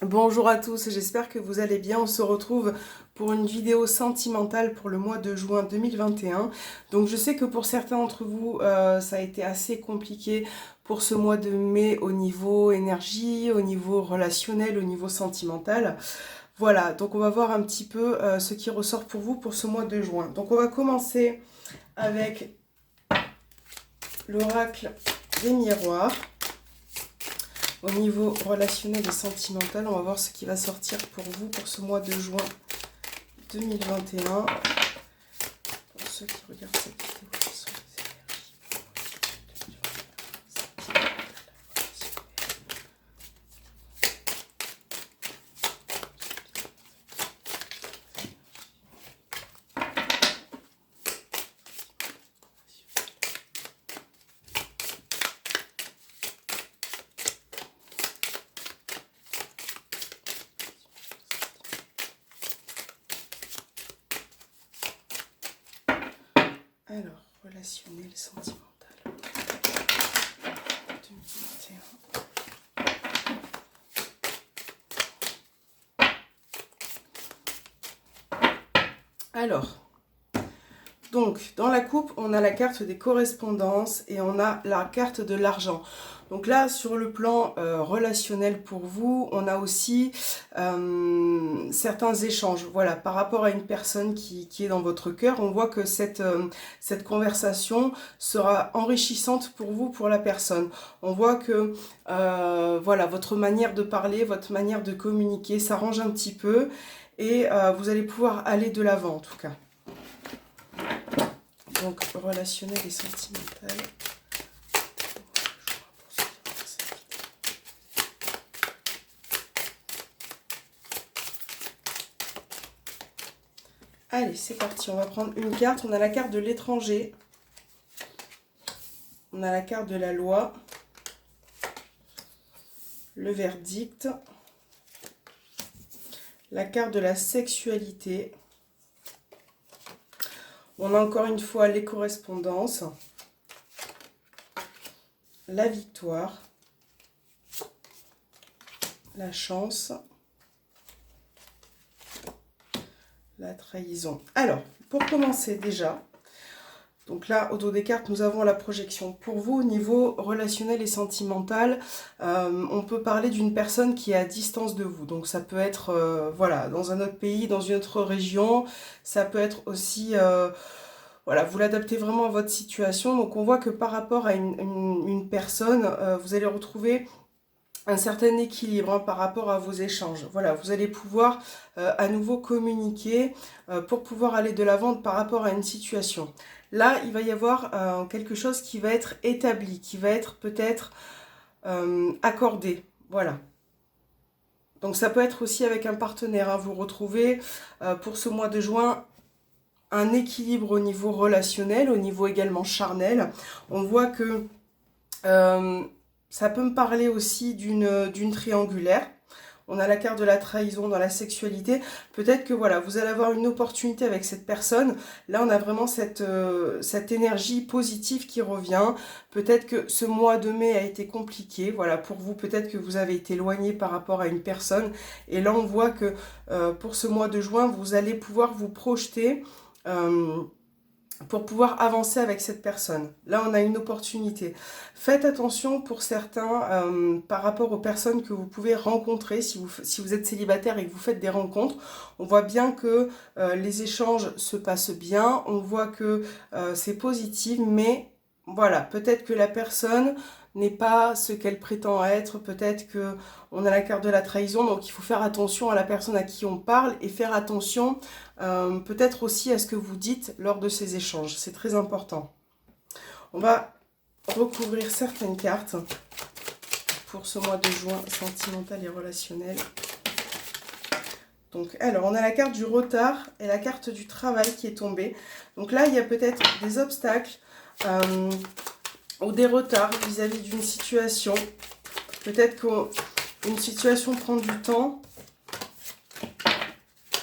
Bonjour à tous, j'espère que vous allez bien. On se retrouve pour une vidéo sentimentale pour le mois de juin 2021. Donc je sais que pour certains d'entre vous, ça a été assez compliqué pour ce mois de mai au niveau énergie, au niveau relationnel, au niveau sentimental. Voilà, donc on va voir un petit peu ce qui ressort pour vous pour ce mois de juin. Donc on va commencer avec l'oracle des miroirs. Au niveau relationnel et sentimental, on va voir ce qui va sortir pour vous pour ce mois de juin 2021. Pour ceux qui regardent cette vidéo, quelles sont les énergies? Alors, relationnel, sentimental, 2021. Alors, donc, dans la coupe, on a la carte des correspondances et on a la carte de l'argent. Donc là, sur le plan relationnel pour vous, on a aussi certains échanges. Voilà, par rapport à une personne qui est dans votre cœur, on voit que cette conversation sera enrichissante pour vous, pour la personne. On voit que voilà, votre manière de parler, votre manière de communiquer s'arrange un petit peu et vous allez pouvoir aller de l'avant en tout cas. Donc, relationnel et sentimental. Allez, c'est parti. On va prendre une carte. On a la carte de l'étranger. On a la carte de la loi. Le verdict. La carte de la sexualité. On a encore une fois les correspondances. La victoire. La chance. La trahison. Alors, pour commencer déjà, donc là, au dos des cartes, nous avons la projection. Pour vous, au niveau relationnel et sentimental, on peut parler d'une personne qui est à distance de vous. Donc ça peut être, voilà, dans un autre pays, dans une autre région. Ça peut être aussi, voilà, vous l'adaptez vraiment à votre situation. Donc on voit que par rapport à une personne, vous allez retrouver un certain équilibre par rapport à vos échanges. Voilà, vous allez pouvoir à nouveau communiquer pour pouvoir aller de l'avant par rapport à une situation. Là, il va y avoir quelque chose qui va être établi, qui va être peut-être accordé. Voilà. Donc ça peut être aussi avec un partenaire. Hein. Vous retrouvez pour ce mois de juin un équilibre au niveau relationnel, au niveau également charnel. On voit que ça peut me parler aussi d'une triangulaire. On a la carte de la trahison dans la sexualité. Peut-être que voilà, vous allez avoir une opportunité avec cette personne. Là, on a vraiment cette énergie positive qui revient. Peut-être que ce mois de mai a été compliqué. Voilà, pour vous, peut-être que vous avez été éloigné par rapport à une personne. Et là, on voit que pour ce mois de juin, vous allez pouvoir vous projeter pour pouvoir avancer avec cette personne. Là, on a une opportunité. Faites attention pour certains par rapport aux personnes que vous pouvez rencontrer. Si vous êtes célibataire et que vous faites des rencontres, on voit bien que les échanges se passent bien. On voit que c'est positif, mais voilà, peut-être que la personne n'est pas ce qu'elle prétend être. Peut-être que on a la carte de la trahison, donc il faut faire attention à la personne à qui on parle et faire attention peut-être aussi à ce que vous dites lors de ces échanges. C'est très important. On va recouvrir certaines cartes pour ce mois de juin sentimental et relationnel. Donc, alors, on a la carte du retard et la carte du travail qui est tombée. Donc là, il y a peut-être des obstacles ou des retards vis-à-vis d'une situation. Peut-être qu'une situation prend du temps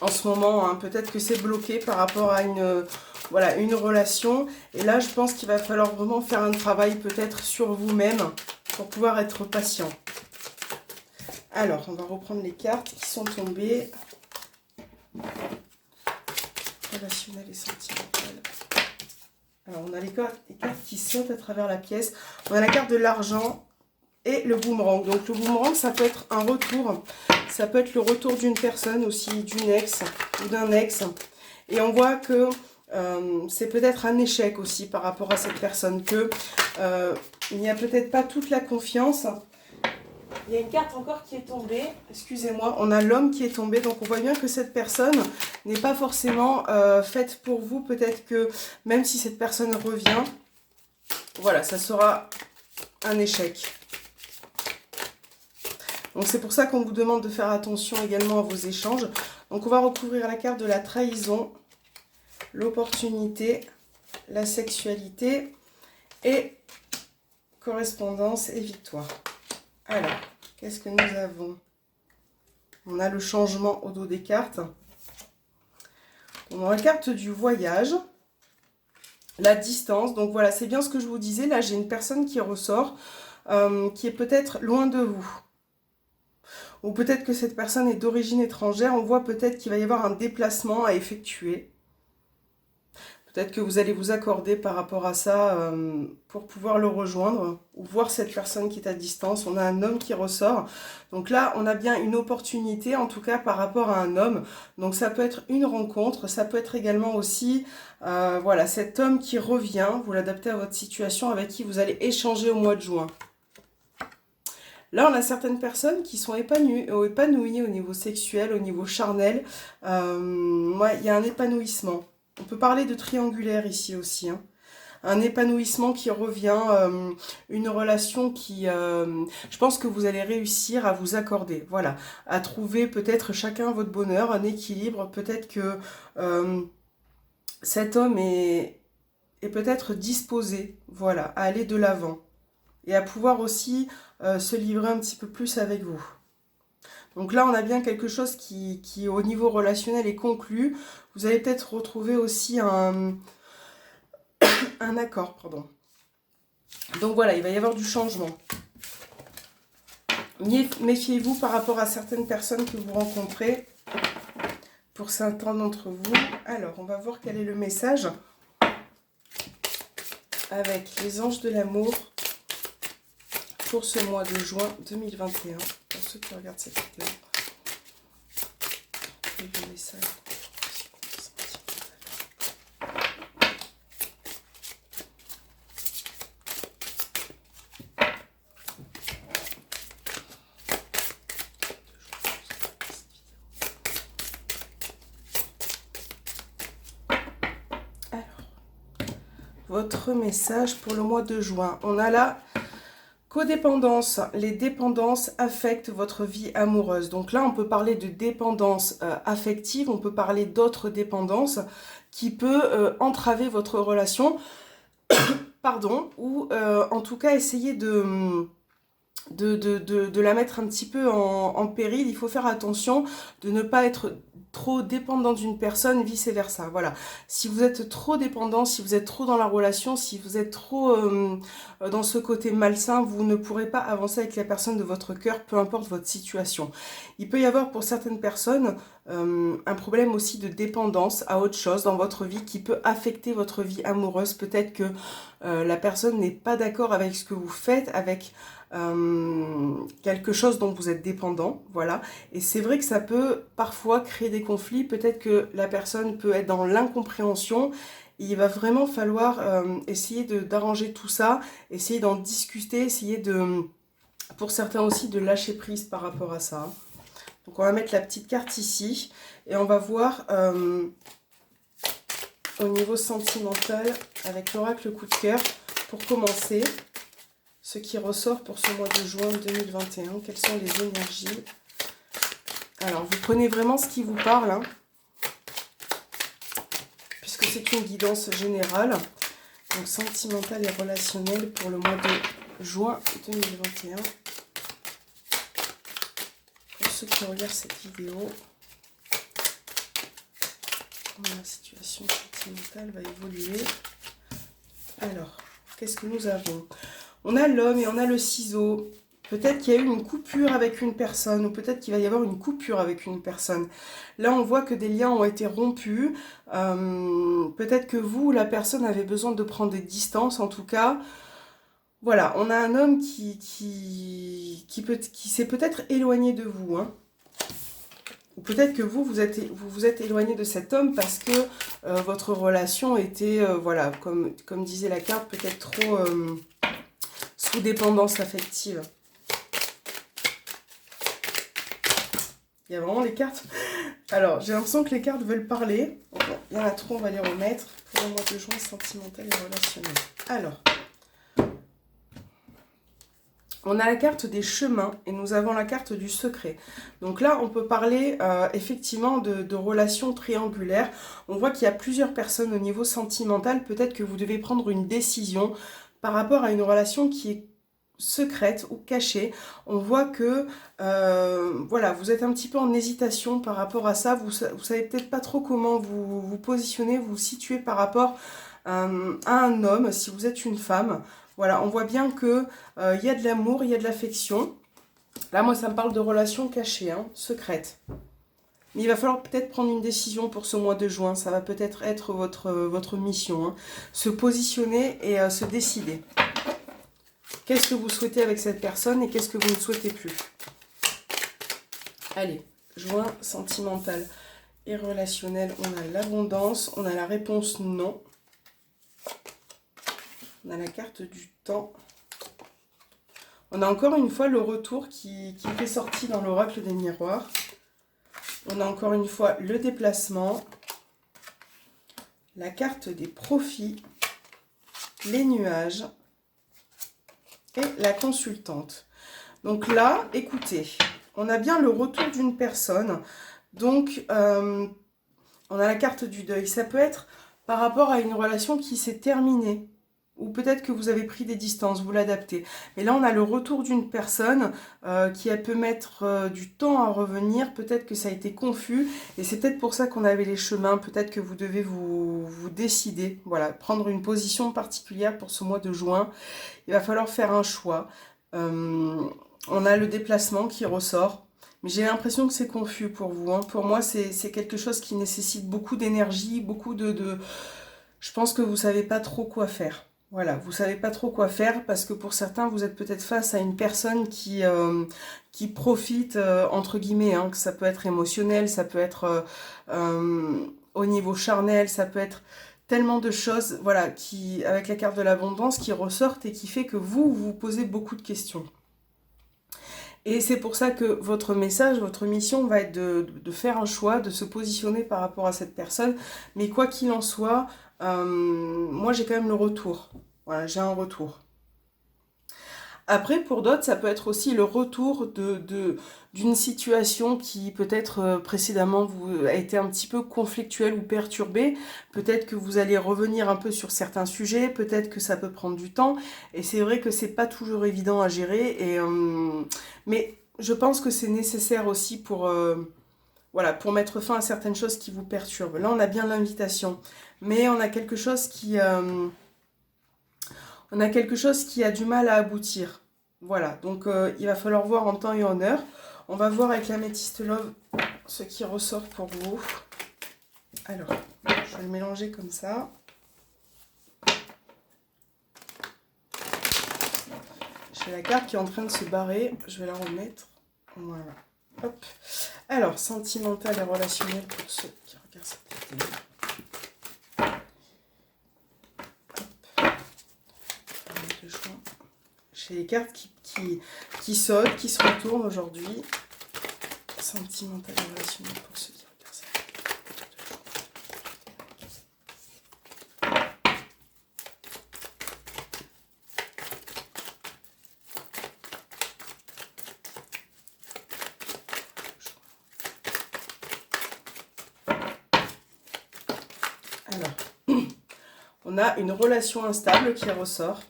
en ce moment. Hein. Peut-être que c'est bloqué par rapport à voilà, une relation. Et là, je pense qu'il va falloir vraiment faire un travail peut-être sur vous-même pour pouvoir être patient. Alors, on va reprendre les cartes qui sont tombées. Relationnel et sentimental. Alors, on a les cartes qui sautent à travers la pièce. On a la carte de l'argent et le boomerang. Donc, le boomerang, ça peut être un retour. Ça peut être le retour d'une personne aussi, d'une ex ou d'un ex. Et on voit que c'est peut-être un échec aussi par rapport à cette personne. Que il n'y a peut-être pas toute la confiance. Il y a une carte encore qui est tombée, excusez-moi, on a l'homme qui est tombé, donc on voit bien que cette personne n'est pas forcément faite pour vous. Peut-être que même si cette personne revient, voilà, ça sera un échec. Donc c'est pour ça qu'on vous demande de faire attention également à vos échanges. Donc on va recouvrir la carte de la trahison, l'opportunité, la sexualité et correspondance et victoire. Alors, qu'est-ce que nous avons? On a le changement au dos des cartes. On a la carte du voyage, la distance. Donc voilà, c'est bien ce que je vous disais. Là, j'ai une personne qui ressort, qui est peut-être loin de vous. Ou peut-être que cette personne est d'origine étrangère. On voit peut-être qu'il va y avoir un déplacement à effectuer. Peut-être que vous allez vous accorder par rapport à ça pour pouvoir le rejoindre ou voir cette personne qui est à distance. On a un homme qui ressort. Donc là, on a bien une opportunité, en tout cas par rapport à un homme. Donc ça peut être une rencontre, ça peut être également aussi, voilà, cet homme qui revient, vous l'adaptez à votre situation, avec qui vous allez échanger au mois de juin. Là, on a certaines personnes qui sont épanouies au niveau sexuel, au niveau charnel. Ouais, il y a un épanouissement. On peut parler de triangulaire ici aussi. Hein. Un épanouissement qui revient, une relation qui... je pense que vous allez réussir à vous accorder. Voilà, à trouver peut-être chacun votre bonheur, un équilibre. Peut-être que cet homme est peut-être disposé, voilà, à aller de l'avant. Et à pouvoir aussi se livrer un petit peu plus avec vous. Donc là, on a bien quelque chose qui au niveau relationnel est conclu. Vous allez peut-être retrouver aussi un accord, pardon. Donc voilà, il va y avoir du changement. Méfiez-vous par rapport à certaines personnes que vous rencontrez. Pour certains d'entre vous. Alors, on va voir quel est le message. Avec les anges de l'amour pour ce mois de juin 2021. Pour ceux qui regardent cette vidéo. Et le message. Alors, votre message pour le mois de juin. On a là codépendance. Les dépendances affectent votre vie amoureuse. Donc là, on peut parler de dépendance affective, on peut parler d'autres dépendances qui peut entraver votre relation, pardon, ou en tout cas essayer de la mettre un petit peu en péril. Il faut faire attention de ne pas être trop dépendant d'une personne, vice versa. Voilà. Si vous êtes trop dépendant, si vous êtes trop dans la relation, si vous êtes trop dans ce côté malsain, vous ne pourrez pas avancer avec la personne de votre cœur, peu importe votre situation. Il peut y avoir pour certaines personnes un problème aussi de dépendance à autre chose dans votre vie qui peut affecter votre vie amoureuse. Peut-être que la personne n'est pas d'accord avec ce que vous faites, avec quelque chose dont vous êtes dépendant, voilà. Et c'est vrai que ça peut parfois créer des conflits. Peut-être que la personne peut être dans l'incompréhension. Il va vraiment falloir essayer d'arranger tout ça, essayer d'en discuter, essayer de, pour certains aussi, de lâcher prise par rapport à ça. Donc on va mettre la petite carte ici et on va voir au niveau sentimental avec l'oracle coup de cœur pour commencer. Ce qui ressort pour ce mois de juin 2021, quelles sont les énergies? Alors, vous prenez vraiment ce qui vous parle, hein, puisque c'est une guidance générale. Donc, sentimentale et relationnelle pour le mois de juin 2021. Pour ceux qui regardent cette vidéo, comment la situation sentimentale va évoluer. Alors, qu'est-ce que nous avons? On a l'homme et on a le ciseau. Peut-être qu'il y a eu une coupure avec une personne, ou peut-être qu'il va y avoir une coupure avec une personne. Là, on voit que des liens ont été rompus. Peut-être que vous, la personne, avait besoin de prendre des distances. En tout cas, voilà, on a un homme qui s'est peut-être éloigné de vous. Hein. Ou peut-être que vous vous êtes éloigné de cet homme parce que votre relation était, voilà, comme disait la carte, peut-être trop sous dépendance affective. Il y a vraiment les cartes. Alors, j'ai l'impression que les cartes veulent parler. Bon, il y en a trop, on va les remettre. Pour le mois de juin, sentimental et relationnel. Alors, on a la carte des chemins et nous avons la carte du secret. Donc là, on peut parler effectivement de relations triangulaires. On voit qu'il y a plusieurs personnes au niveau sentimental. Peut-être que vous devez prendre une décision par rapport à une relation qui est secrète ou cachée. On voit que voilà, vous êtes un petit peu en hésitation par rapport à ça. Vous savez peut-être pas trop comment vous positionnez, vous situer par rapport à un homme, si vous êtes une femme. Voilà, on voit bien que il y a de l'amour, il y a de l'affection. Là, moi, ça me parle de relations cachées, hein, secrètes. Mais il va falloir peut-être prendre une décision pour ce mois de juin. Ça va peut-être être votre mission. Hein. Se positionner et se décider. Qu'est-ce que vous souhaitez avec cette personne et qu'est-ce que vous ne souhaitez plus? Allez, juin sentimental et relationnel. On a l'abondance, on a la réponse non. On a la carte du temps. On a encore une fois le retour qui fait sortir dans l'oracle des miroirs. On a encore une fois le déplacement. La carte des profits. Les nuages. Et la consultante. Donc là, écoutez, on a bien le retour d'une personne. Donc, on a la carte du deuil. Ça peut être par rapport à une relation qui s'est terminée. Ou peut-être que vous avez pris des distances, vous l'adaptez. Mais là, on a le retour d'une personne qui peut mettre du temps à revenir. Peut-être que ça a été confus. Et c'est peut-être pour ça qu'on avait les chemins. Peut-être que vous devez vous décider. Voilà, prendre une position particulière pour ce mois de juin. Il va falloir faire un choix. On a le déplacement qui ressort. Mais j'ai l'impression que c'est confus pour vous. Hein. Pour moi, c'est quelque chose qui nécessite beaucoup d'énergie, beaucoup de... Je pense que vous ne savez pas trop quoi faire. Voilà, vous ne savez pas trop quoi faire parce que pour certains, vous êtes peut-être face à une personne qui profite, entre guillemets, hein, que ça peut être émotionnel, ça peut être au niveau charnel, ça peut être tellement de choses, voilà, qui, avec la carte de l'abondance, qui ressortent et qui fait que vous vous posez beaucoup de questions. Et c'est pour ça que votre message, votre mission va être de faire un choix, de se positionner par rapport à cette personne. Mais quoi qu'il en soit, moi j'ai quand même le retour. Voilà, j'ai un retour. Après, pour d'autres, ça peut être aussi le retour d'une situation qui peut-être précédemment a été un petit peu conflictuelle ou perturbée. Peut-être que vous allez revenir un peu sur certains sujets, peut-être que ça peut prendre du temps. Et c'est vrai que c'est pas toujours évident à gérer. Mais je pense que c'est nécessaire aussi voilà, pour mettre fin à certaines choses qui vous perturbent. Là, on a bien l'invitation. Mais on a quelque chose on a quelque chose qui a du mal à aboutir. Voilà, donc il va falloir voir en temps et en heure. On va voir avec l'améthyste love ce qui ressort pour vous. Alors, je vais le mélanger comme ça. J'ai la carte qui est en train de se barrer. Je vais la remettre. Voilà. Hop. Alors, sentimental et relationnel pour ceux qui regardent cette vidéo. J'ai les cartes qui sautent, qui se retournent aujourd'hui. Sentimental et relationnel pour ceux qui regardent ça. Alors, on a une relation instable qui ressort.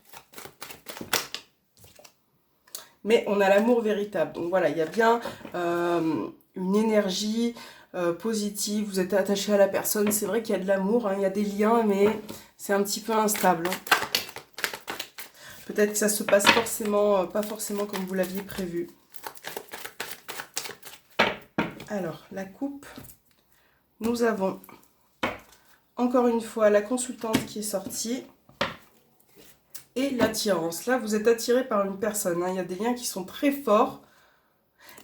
Mais on a l'amour véritable. Donc voilà, il y a bien une énergie positive. Vous êtes attaché à la personne. C'est vrai qu'il y a de l'amour, hein, il y a des liens, mais c'est un petit peu instable. Hein. Peut-être que ça se passe forcément, pas forcément comme vous l'aviez prévu. Alors, la coupe, nous avons encore une fois la consultante qui est sortie et l'attirance. Là, vous êtes attiré par une personne, hein. Il y a des liens qui sont très forts.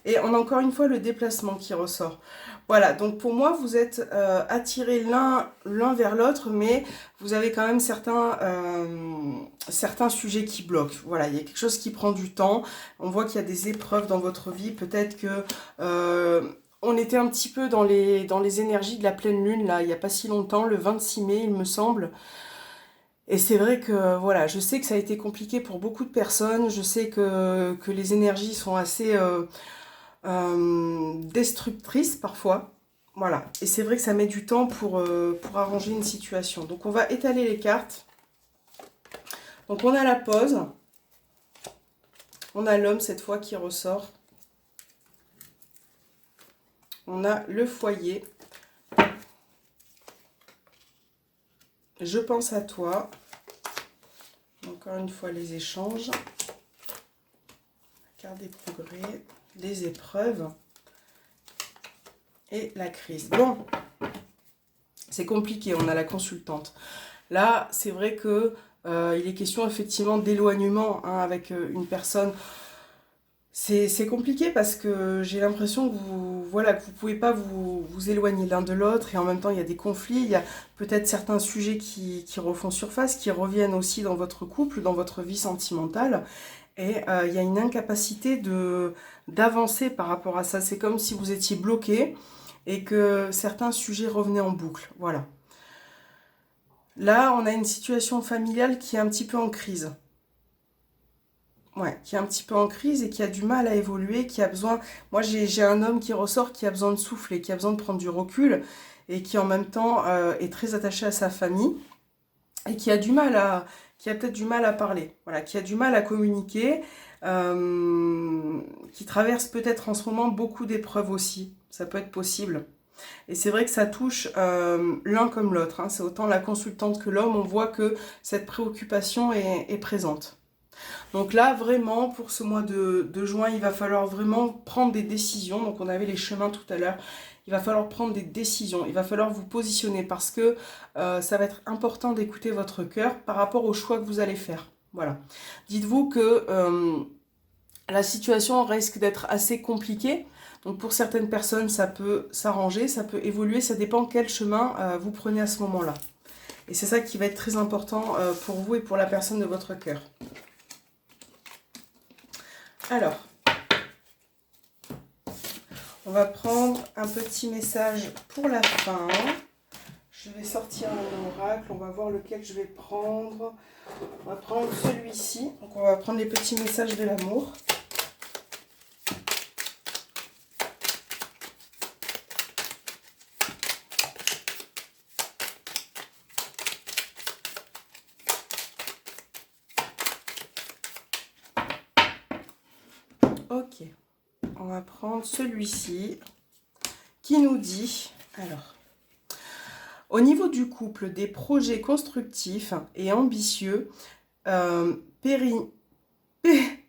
Et on a encore une fois le déplacement qui ressort. Voilà, donc pour moi, vous êtes attirés l'un vers l'autre, mais vous avez quand même certains sujets qui bloquent. Voilà, il y a quelque chose qui prend du temps. On voit qu'il y a des épreuves dans votre vie. Peut-être que on était un petit peu dans les énergies de la pleine lune, là, il n'y a pas si longtemps, le 26 mai, il me semble. Et c'est vrai que, voilà, je sais que ça a été compliqué pour beaucoup de personnes. Je sais que les énergies sont assez destructrices parfois. Voilà. Et c'est vrai que ça met du temps pour arranger une situation. Donc, on va étaler les cartes. Donc, on a la pause. On a l'homme, cette fois, qui ressort. On a le foyer. Je pense à toi. Encore une fois, les échanges. La carte des progrès. Les épreuves. Et la crise. Bon. C'est compliqué. On a la consultante. Là, c'est vrai que il est question effectivement d'éloignement, hein, avec une personne. C'est compliqué parce que j'ai l'impression que vous pouvez pas vous éloigner l'un de l'autre et en même temps il y a des conflits, il y a peut-être certains sujets qui refont surface, qui reviennent aussi dans votre couple, dans votre vie sentimentale et il y a une incapacité d'avancer par rapport à ça. C'est comme si vous étiez bloqué et que certains sujets revenaient en boucle, voilà. Là, on a une situation familiale qui est un petit peu en crise. Ouais, qui est un petit peu en crise et qui a du mal à évoluer, qui a besoin... Moi, j'ai un homme qui ressort, qui a besoin de souffler, qui a besoin de prendre du recul et qui en même temps est très attaché à sa famille et qui a du mal qui a peut-être du mal à parler, voilà, qui a du mal à communiquer, qui traverse peut-être en ce moment beaucoup d'épreuves aussi, ça peut être possible. Et c'est vrai que ça touche l'un comme l'autre, hein. C'est autant la consultante que l'homme, on voit que cette préoccupation est présente. Donc là, vraiment, pour ce mois de juin, il va falloir vraiment prendre des décisions. Donc on avait les chemins tout à l'heure. Il va falloir prendre des décisions. Il va falloir vous positionner parce que ça va être important d'écouter votre cœur par rapport au choix que vous allez faire. Voilà. Dites-vous que la situation risque d'être assez compliquée. Donc pour certaines personnes, ça peut s'arranger, ça peut évoluer. Ça dépend quel chemin vous prenez à ce moment-là. Et c'est ça qui va être très important pour vous et pour la personne de votre cœur. Alors, on va prendre un petit message pour la fin. Je vais sortir un oracle, on va voir lequel je vais prendre. On va prendre celui-ci. Donc on va prendre les petits messages de l'amour. Ok, on va prendre celui-ci qui nous dit, alors, au niveau du couple, des projets constructifs et ambitieux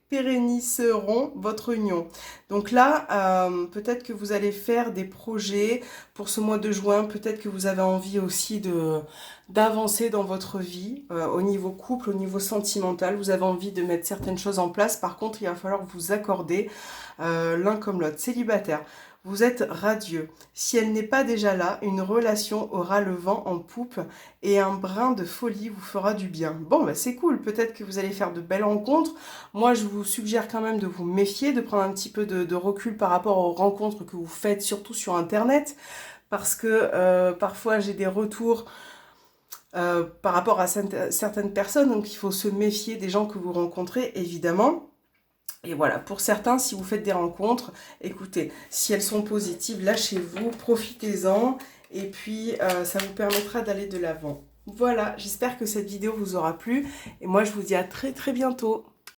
pérenniseront votre union. Donc là, peut-être que vous allez faire des projets pour ce mois de juin, peut-être que vous avez envie aussi d'avancer dans votre vie, au niveau couple, au niveau sentimental, vous avez envie de mettre certaines choses en place. Par contre, il va falloir vous accorder l'un comme l'autre. Célibataire, vous êtes radieux. Si elle n'est pas déjà là, une relation aura le vent en poupe et un brin de folie vous fera du bien. Bon, bah c'est cool, peut-être que vous allez faire de belles rencontres. Moi, je vous suggère quand même de vous méfier, de prendre un petit peu de recul par rapport aux rencontres que vous faites, surtout sur Internet, parce que parfois j'ai des retours par rapport à certaines personnes, donc il faut se méfier des gens que vous rencontrez, évidemment. Et voilà, pour certains, si vous faites des rencontres, écoutez, si elles sont positives, lâchez-vous, profitez-en, et puis ça vous permettra d'aller de l'avant. Voilà, j'espère que cette vidéo vous aura plu, et moi je vous dis à très très bientôt.